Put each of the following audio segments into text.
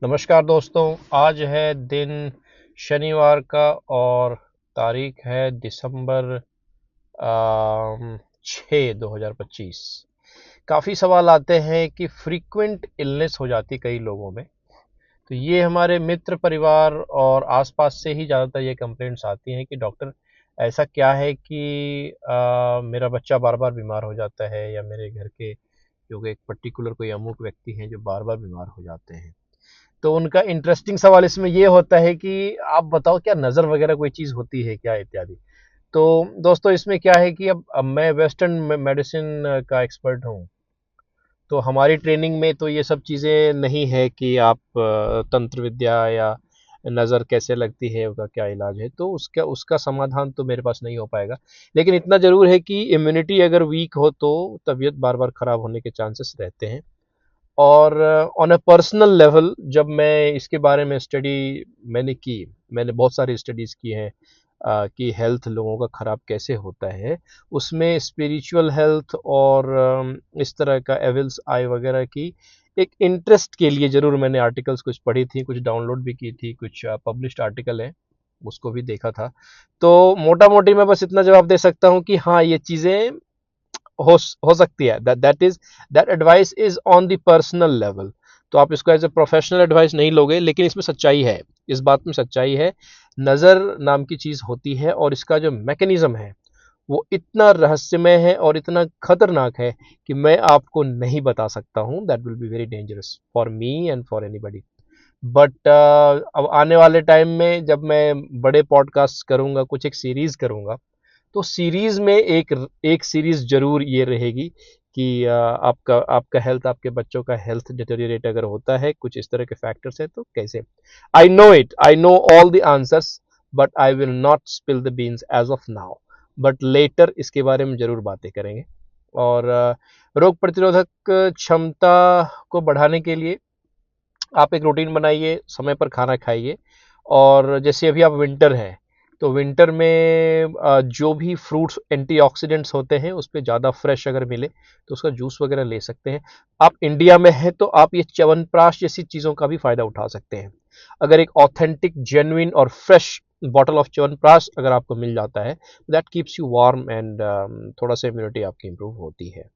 नमस्कार दोस्तों। आज है दिन शनिवार का और तारीख है दिसंबर 6 2025। काफ़ी सवाल आते हैं कि फ्रीक्वेंट इलनेस हो जाती कई लोगों में। तो ये हमारे मित्र परिवार और आसपास से ही ज़्यादातर ये कंप्लेंट्स आती हैं कि डॉक्टर ऐसा क्या है कि मेरा बच्चा बार बार बीमार हो जाता है, या मेरे घर के जो एक पर्टिकुलर कोई अमुक व्यक्ति हैं जो बार बार बीमार हो जाते हैं। तो उनका इंटरेस्टिंग सवाल इसमें ये होता है कि आप बताओ, क्या नज़र वगैरह कोई चीज़ होती है क्या, इत्यादि। तो दोस्तों, इसमें क्या है कि अब मैं वेस्टर्न मेडिसिन का एक्सपर्ट हूँ। तो हमारी ट्रेनिंग में तो ये सब चीज़ें नहीं है कि आप तंत्र विद्या या नज़र कैसे लगती है, उसका क्या इलाज है, तो उसका उसका समाधान तो मेरे पास नहीं हो पाएगा। लेकिन इतना ज़रूर है कि इम्यूनिटी अगर वीक हो तो तबीयत बार बार ख़राब होने के चांसेस रहते हैं। और ऑन अ पर्सनल लेवल जब मैं इसके बारे में स्टडी मैंने बहुत सारी स्टडीज़ की हैं कि हेल्थ लोगों का ख़राब कैसे होता है। उसमें स्पिरिचुअल हेल्थ और इस तरह का एविल्स आई वगैरह की एक इंटरेस्ट के लिए ज़रूर मैंने आर्टिकल्स कुछ पढ़ी थी, कुछ डाउनलोड भी की थी, कुछ पब्लिश्ड आर्टिकल है, उसको भी देखा था। तो मोटा मोटी मैं बस इतना जवाब दे सकता हूँ कि हाँ, ये चीज़ें हो सकती है। That advice is on the personal level. तो आप इसको एज ए प्रोफेशनल एडवाइस नहीं लोगे, लेकिन इसमें सच्चाई है, इस बात में सच्चाई है। नज़र नाम की चीज़ होती है और इसका जो मैकेनिज्म है वो इतना रहस्यमय है और इतना खतरनाक है कि मैं आपको नहीं बता सकता हूँ। That will be very dangerous for me and for anybody. But अब आने वाले टाइम में जब मैं बड़े पॉडकास्ट करूँगा, कुछ एक सीरीज़ करूँगा, तो सीरीज में एक सीरीज जरूर ये रहेगी कि आपका आपका हेल्थ, आपके बच्चों का हेल्थ डिटेरियोरेट अगर होता है, कुछ इस तरह के फैक्टर्स है तो कैसे। I know all the answers, but I will not spill the beans as of now. But later इसके बारे में जरूर बातें करेंगे। और रोग प्रतिरोधक क्षमता को बढ़ाने के लिए आप एक रूटीन बनाइए, समय पर खाना खाइए। और जैसे अभी आप विंटर है, तो विंटर में जो भी फ्रूट्स एंटीऑक्सीडेंट्स होते हैं उस पे ज़्यादा फ्रेश अगर मिले तो उसका जूस वगैरह ले सकते हैं। आप इंडिया में हैं तो आप ये च्यवनप्राश जैसी चीज़ों का भी फ़ायदा उठा सकते हैं। अगर एक ऑथेंटिक जेन्युइन और फ्रेश बॉटल ऑफ च्यवनप्राश अगर आपको मिल जाता है, that keeps you warm and थोड़ा सा इम्यूनिटी आपकी इम्प्रूव होती है।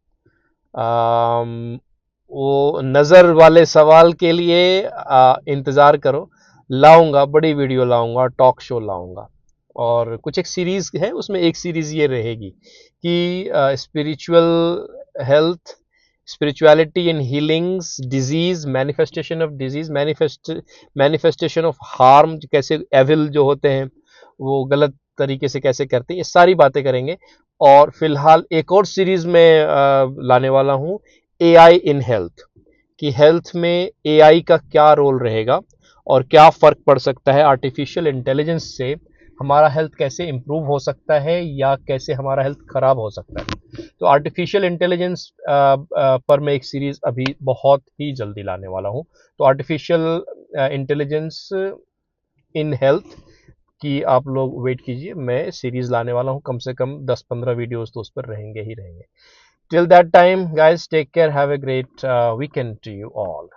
वो नज़र वाले सवाल के लिए इंतज़ार करो, लाऊंगा, बड़ी वीडियो लाऊंगा, टॉक शो लाऊंगा। और कुछ एक सीरीज़ है, उसमें एक सीरीज़ ये रहेगी कि spiritual health, spirituality in healings, disease, manifestation of disease, manifestation of harm, कैसे एविल जो होते हैं वो गलत तरीके से कैसे करते हैं, ये सारी बातें करेंगे। और फिलहाल एक और सीरीज़ में लाने वाला हूँ, एआई इन हेल्थ, कि हेल्थ में एआई का क्या रोल रहेगा और क्या फ़र्क पड़ सकता है आर्टिफिशियल इंटेलिजेंस से। हमारा हेल्थ कैसे इम्प्रूव हो सकता है या कैसे हमारा हेल्थ ख़राब हो सकता है। तो आर्टिफिशियल इंटेलिजेंस पर मैं एक सीरीज़ अभी बहुत ही जल्दी लाने वाला हूँ। तो आर्टिफिशियल इंटेलिजेंस इन हेल्थ की आप लोग वेट कीजिए, मैं सीरीज़ लाने वाला हूँ, कम से कम 10-15 वीडियोस तो उस पर रहेंगे ही रहेंगे। Till that time, guys, take care. Have a great weekend to you all.